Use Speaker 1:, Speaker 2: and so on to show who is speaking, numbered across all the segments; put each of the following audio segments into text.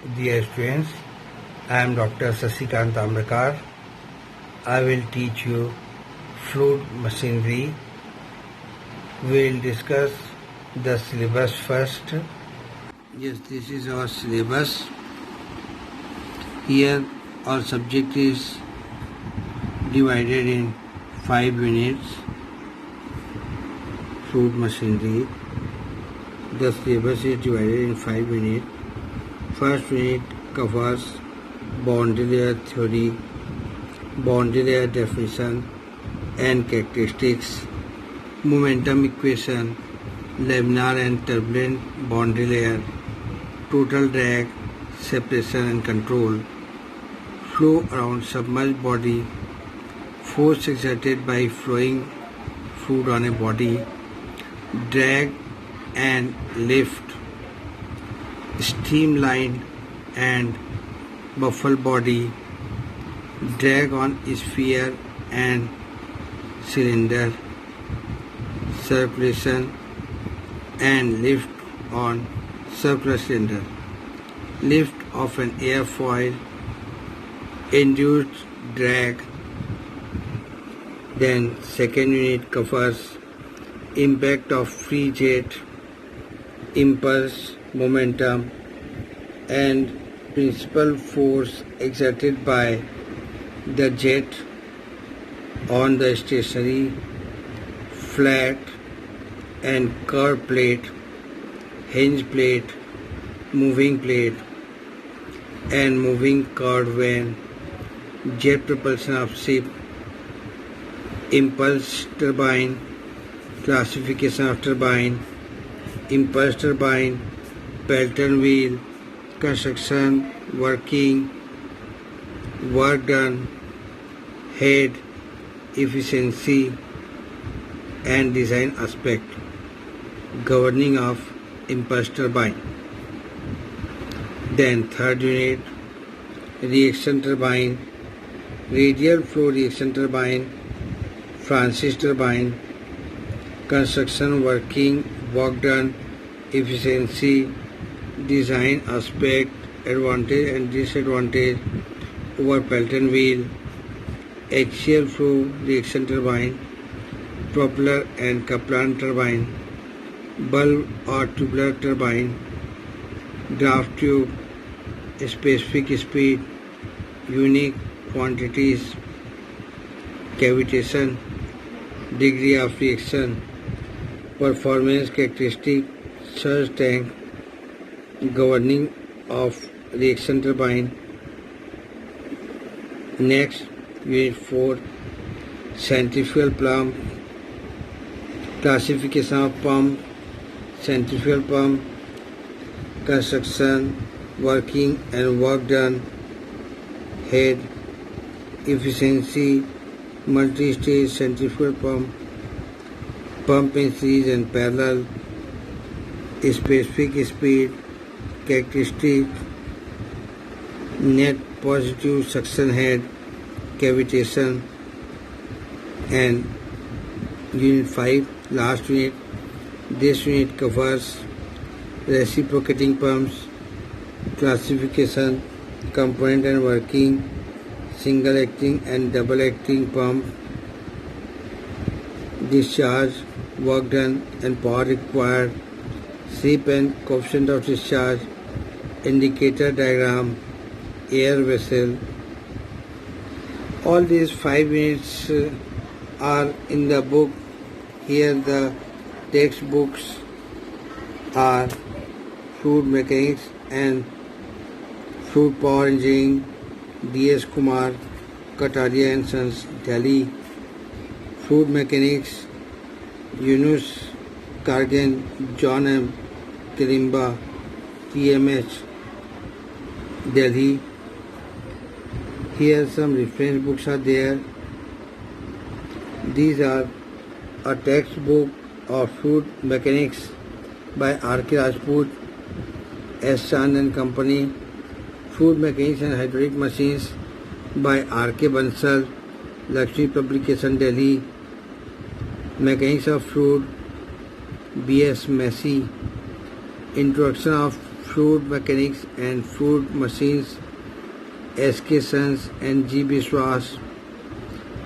Speaker 1: Dear students, I am Dr. Sasikant Amrakar. I will teach you fluid machinery. We will discuss the syllabus first. Yes, this is our syllabus. Here our subject is divided in 5 units. Fluid machinery. The syllabus is divided in 5 units. First unit covers boundary layer theory, boundary layer definition and characteristics, momentum equation, laminar and turbulent boundary layer, total drag, separation and control, flow around submerged body, force exerted by flowing fluid on a body, drag and lift, streamlined and baffled body, drag on sphere and cylinder, circulation and lift on circular cylinder, lift of an airfoil, induced drag. Then second unit covers impact of free jet, impulse, momentum and principal force exerted by the jet on the stationary, flat and curved plate, hinge plate, moving plate and moving curved vane, jet propulsion of ship, impulse turbine, classification of turbine, impulse turbine, Pelton wheel, construction, working, work done, head, efficiency and design aspect, governing of impulse turbine. Then third unit, reaction turbine, radial flow reaction turbine, Francis turbine, construction, working, work done, efficiency, design aspect, advantage and disadvantage over Pelton wheel, axial flow reaction turbine, propeller and Kaplan turbine, bulb or tubular turbine, draft tube, specific speed, unique quantities, cavitation, degree of reaction, performance characteristic, surge tank, governing of reaction turbine. Next, unit 4, centrifugal pump, classification of pump, centrifugal pump, construction, working and work done, head, efficiency, multi-stage centrifugal pump, pump in series and parallel, specific speed, characteristic, net positive suction head, cavitation. And unit 5, last unit. This unit covers reciprocating pumps, classification, component and working, single acting and double acting pump, discharge, work done and power required, shape and coefficient of discharge, indicator diagram, air vessel. All these 5 units are in the book. Here the textbooks are Fluid Mechanics and Fluid Power Engineering, D.S. Kumar, Kataria and Sons, Delhi. Fluid Mechanics, Yunus Kargan, John M. Kirimba, TMH, Delhi. Here some reference books are there. These are a textbook of fluid mechanics by R.K. Rajput, S. Chand and Company, Fluid Mechanics and Hydraulic Machines by R.K. Bansal, Lakshmi Publication, Delhi, Mechanics of Fluid, B.S. Massey, Introduction of fluid mechanics and fluid machines, S.K. Sons and G. Biswas,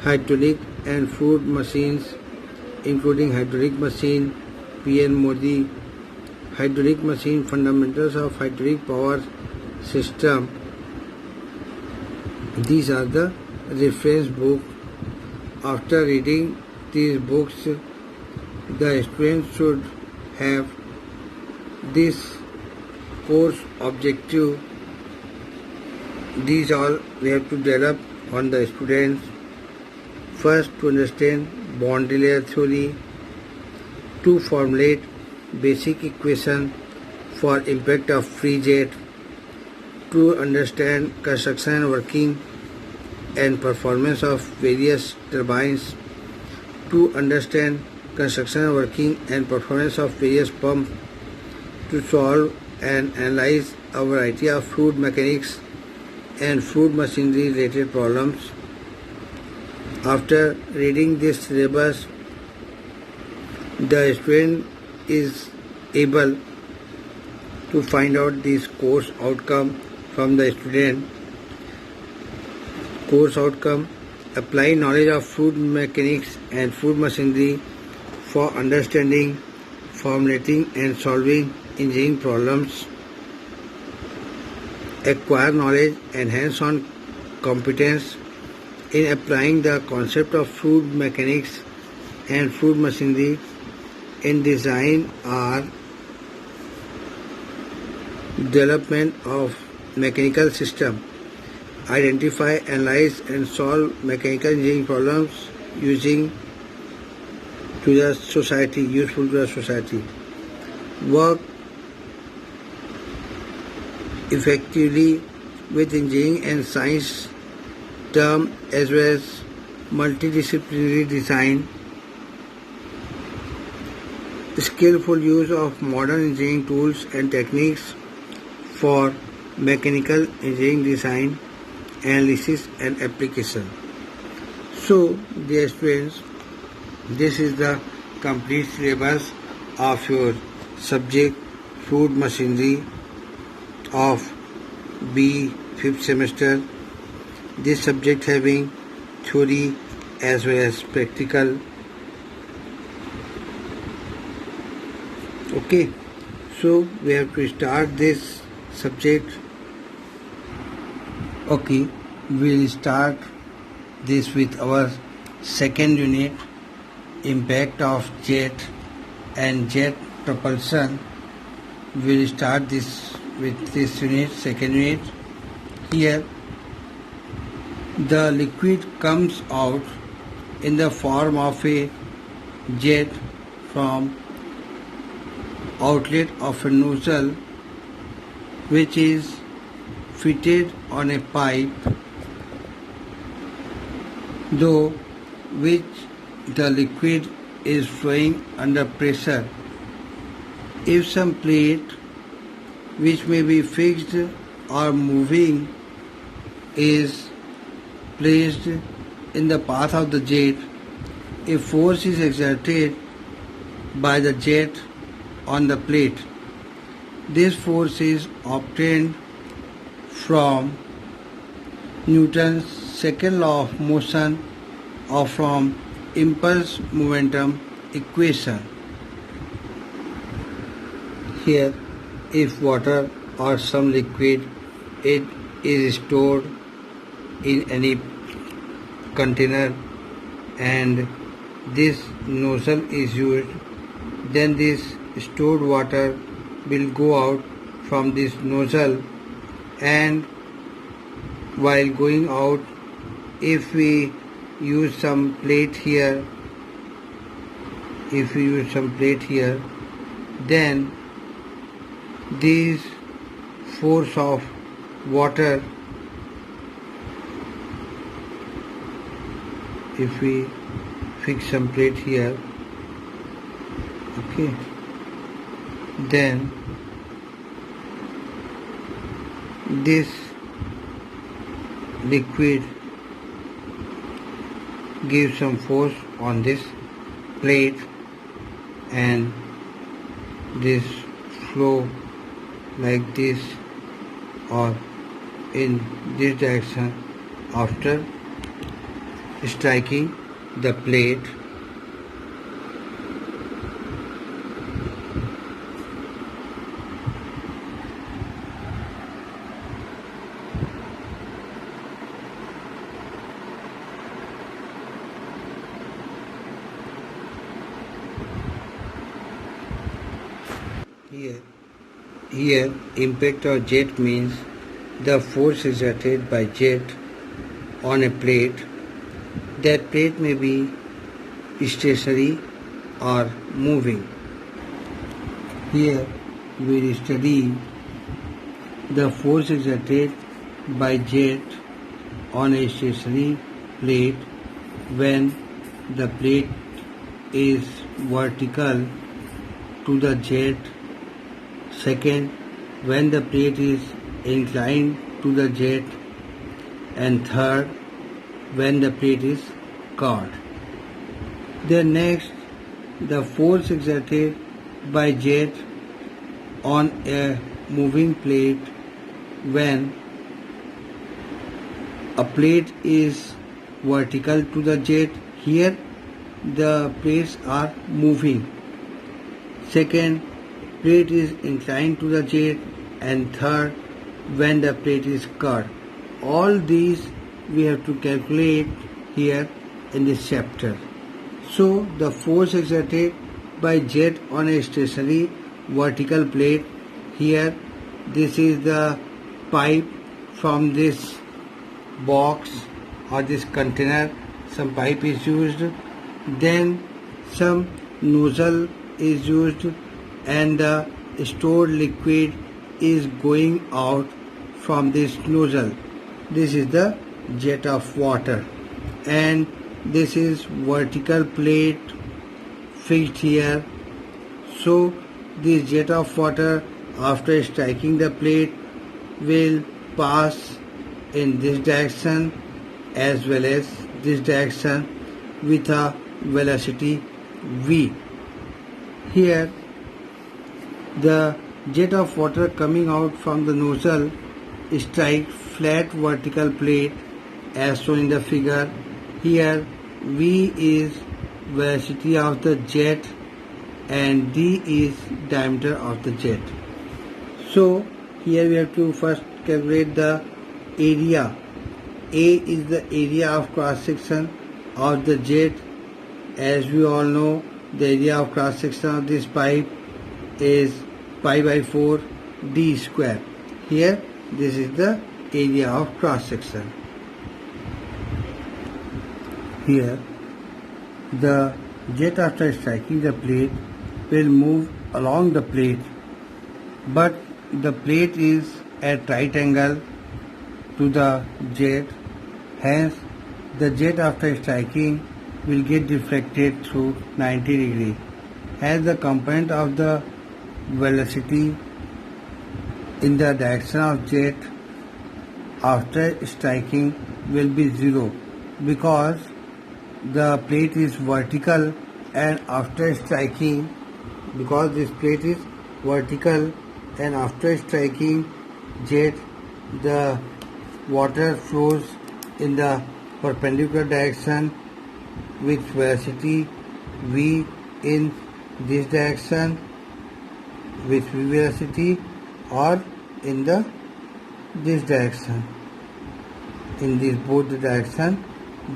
Speaker 1: hydraulic and fluid machines, including hydraulic machine, P.N. Modi, hydraulic machine, fundamentals of hydraulic power system. These are the reference book. After reading these books, the student should have this course objective. These all we have to develop on the students. First, to understand bond layer theory, to formulate basic equation for impact of free jet, to understand construction and working and performance of various turbines, to understand construction and working and performance of various pumps, to solve and analyze a variety of fluid mechanics and fluid machinery related problems. After reading this syllabus, the student is able to find out this course outcome from the student. Course outcome: apply knowledge of fluid mechanics and fluid machinery for understanding, formulating and solving engineering problems. Acquire knowledge and hands-on competence in applying the concept of fluid mechanics and fluid machinery in design or development of mechanical system. Identify, analyze and solve mechanical engineering problems useful to the society. Work effectively with engineering and science term as well as multidisciplinary design. Skillful use of modern engineering tools and techniques for mechanical engineering design, analysis and application. So, dear students, this is the complete syllabus of your subject fluid machinery of B 5th semester. This subject having theory as well as practical. Okay, so we have to start this subject. Okay, we'll start this with our second unit, impact of jet and jet propulsion. We'll start this with this unit, second unit. Here, the liquid comes out in the form of a jet from outlet of a nozzle which is fitted on a pipe through which the liquid is flowing under pressure. If some plate which may be fixed or moving is placed in the path of the jet, a force is exerted by the jet on the plate. This force is obtained from Newton's second law of motion or from impulse momentum equation. Here, if water or some liquid, it is stored in any container and this nozzle is used, then this stored water will go out from this nozzle, and while going out, if we use some plate here, then this force of water, if we fix some plate here, okay, then this liquid gives some force on this plate and this flow like this or in this direction after striking the plate. Here impact of jet means the force exerted by jet on a plate. That plate may be stationary or moving. Here we will study the force exerted by jet on a stationary plate when the plate is vertical to the jet. Second, when the plate is inclined to the jet. And third, when the plate is curved. Then next, the force exerted by jet on a moving plate when a plate is vertical to the jet. Here the plates are moving. Second, plate is inclined to the jet. And third, when the plate is curved. All these we have to calculate here in this chapter. So the force exerted by jet on a stationary vertical plate. Here this is the pipe from this box or this container. Some pipe is used, then some nozzle is used, and the stored liquid is going out from this nozzle. This is the jet of water, and this is vertical plate fixed here. So this jet of water, after striking the plate, will pass in this direction as well as this direction with a velocity v. Here the jet of water coming out from the nozzle strike flat vertical plate as shown in the figure. Here v is velocity of the jet and d is diameter of the jet. So here we have to first calculate the area. A is the area of cross section of the jet. As we all know, the area of cross section of this pipe is pi by 4 d square. Here this is the area of cross section. Here the jet, after striking the plate, will move along the plate, but the plate is at right angle to the jet. Hence the jet, after striking, will get deflected through 90 degree. As the component of the velocity in the direction of jet after striking will be 0, because the plate is vertical, and after striking, because this plate is vertical and after striking jet, the water flows in the perpendicular direction with velocity v in this direction with v velocity, or in this direction. In this both the direction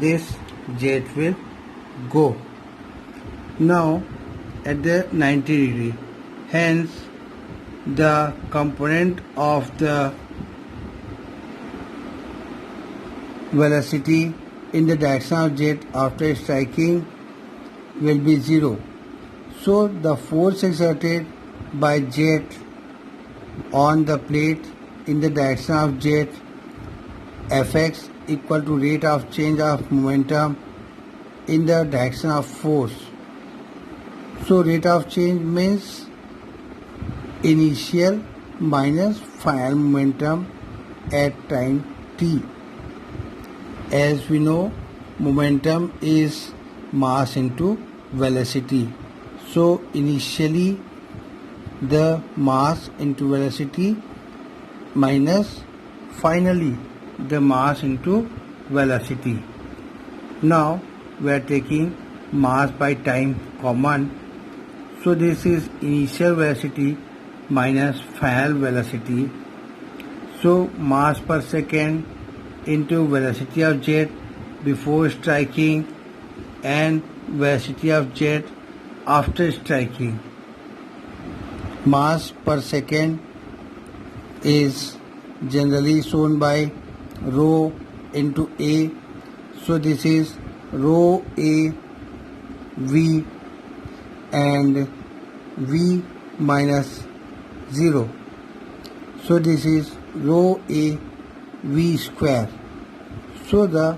Speaker 1: this jet will go. Now at the 90 degree. Hence the component of the velocity in the direction of jet after striking will be 0. So the force exerted by jet on the plate in the direction of jet, Fx, equal to rate of change of momentum in the direction of force. So rate of change means initial minus final momentum at time t. As we know, momentum is mass into velocity. So initially the mass into velocity minus finally the mass into velocity. Now we are taking mass by time common. So this is initial velocity minus final velocity. So mass per second into velocity of jet before striking and velocity of jet after striking. Mass per second is generally shown by rho into A. So this is rho A V and V minus 0. So this is rho A V square. So the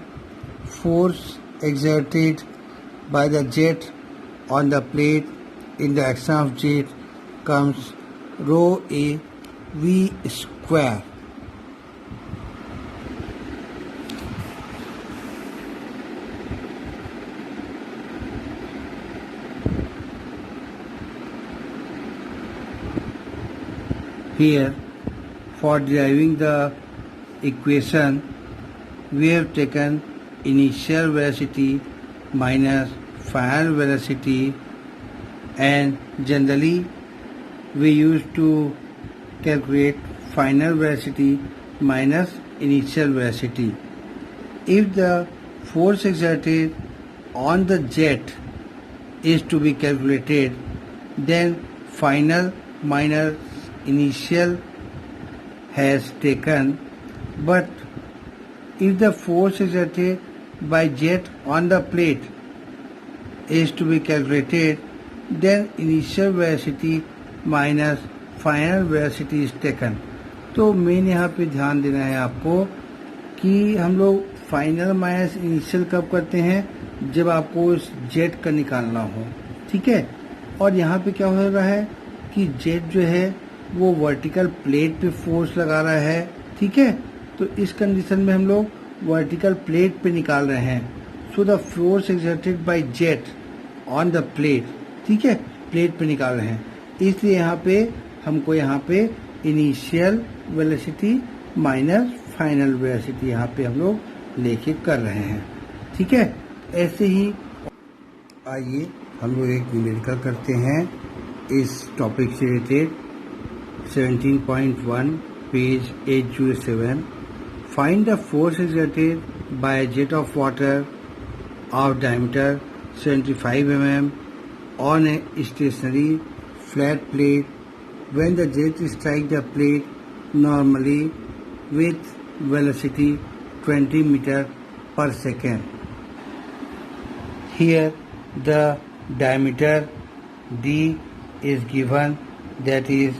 Speaker 1: force exerted by the jet on the plate in the action of jet comes rho A V square. Here, for deriving the equation, we have taken initial velocity minus final velocity, and generally we used to calculate final velocity minus initial velocity. If the force exerted on the jet is to be calculated, then final minus initial has taken, but if the force exerted by jet on the plate is to be calculated, then initial velocity minus final velocity is taken. तो main यहाँ पे ध्यान देना है आपको कि हम लोग फाइनल माइनस इनिशियल कब करते हैं, जब आपको उस जेट का निकालना हो. ठीक है. और यहाँ पे क्या हो रहा है कि जेट जो है वो वर्टिकल प्लेट पे फोर्स लगा रहा है. ठीक है. तो इस कंडीशन में हम लोग वर्टिकल प्लेट पे निकाल रहे हैं. So the force exerted by jet on the plate, ठीक है, प्लेट पे निकाल रहे हैं. इसलिए यहाँ पे हमको यहाँ पे initial velocity minus final velocity यहाँ पे हम लोग लेके कर रहे हैं. ठीक है. ऐसे ही आइए हम लोग एक न्यूमेरिकल करते हैं इस टॉपिक से related. 17.1 page 807. Find the force exerted by jet of water of diameter 75 mm on a stationary flat plate when the jet strikes the plate normally with velocity 20 meter per second. Here the diameter D is given, that is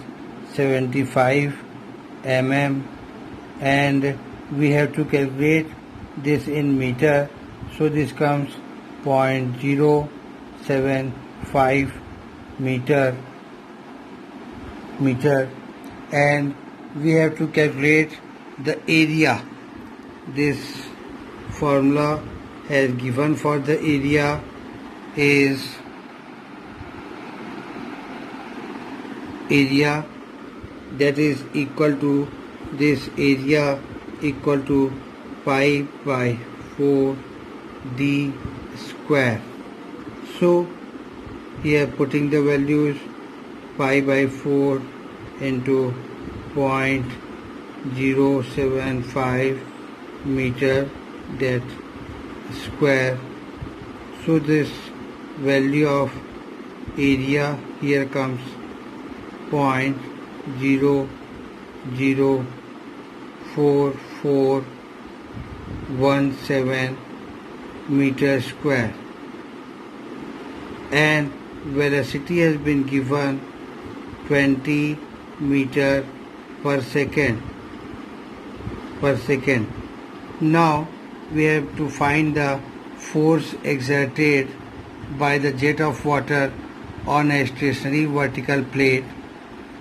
Speaker 1: 75 mm, and we have to calculate this in meter. So this comes 0.075 meter, and we have to calculate the area. This formula has given for the area is area that is equal to this area equal to pi by 4 d square. So here putting the values, pi by 4 into 0.075 meter that square. So this value of area here comes 0.04417 meter square, and velocity has been given 20 meter per second. Now we have to find the force exerted by the jet of water on a stationary vertical plate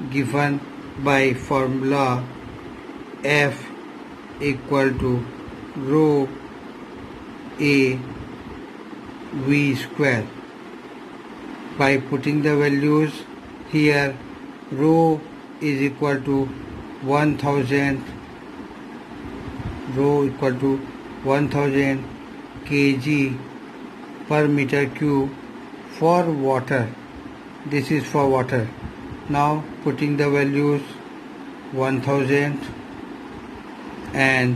Speaker 1: given by formula F equal to rho A V square. By putting the values here, rho is equal to 1000 kg per meter cube for water. This is for water. Now putting the values 1000 and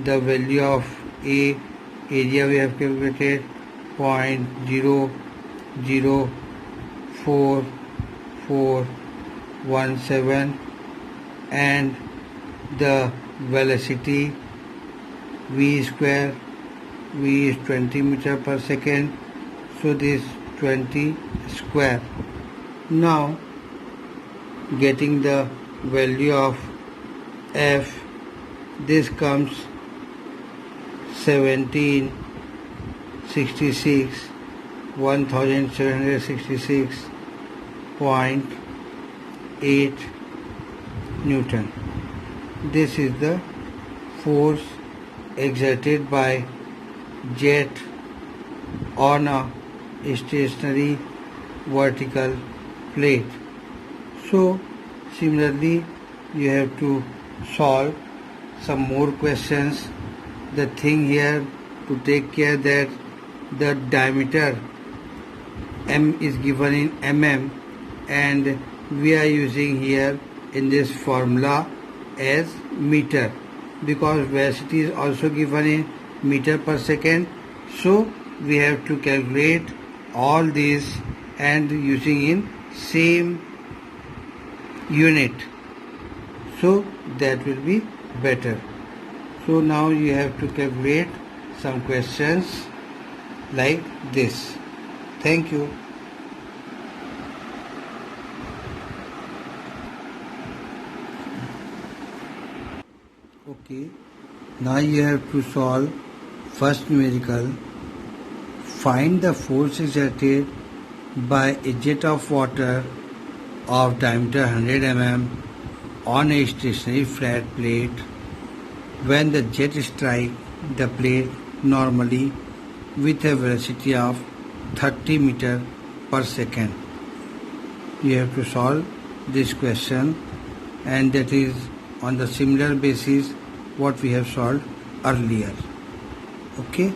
Speaker 1: the value of area we have calculated 0.04417 and the velocity v square, v is 20 meter per second, so this 20 square. Now getting the value of f, this comes 1766.8 Newton. This is the force exerted by jet on a stationary vertical plate. So similarly you have to solve some more questions. The thing here to take care that the diameter m is given in mm and we are using here in this formula as meter because velocity is also given in meter per second, so we have to calculate all these and using in same unit, so that will be better. So now you have to calculate some questions like this. Thank you. Okay, now you have to solve first numerical. Find the force exerted by a jet of water of diameter 100 mm on a stationary flat plate when the jet strikes the plate normally with a velocity of 30 meter per second. You have to solve this question, and that is on the similar basis what we have solved earlier. Okay.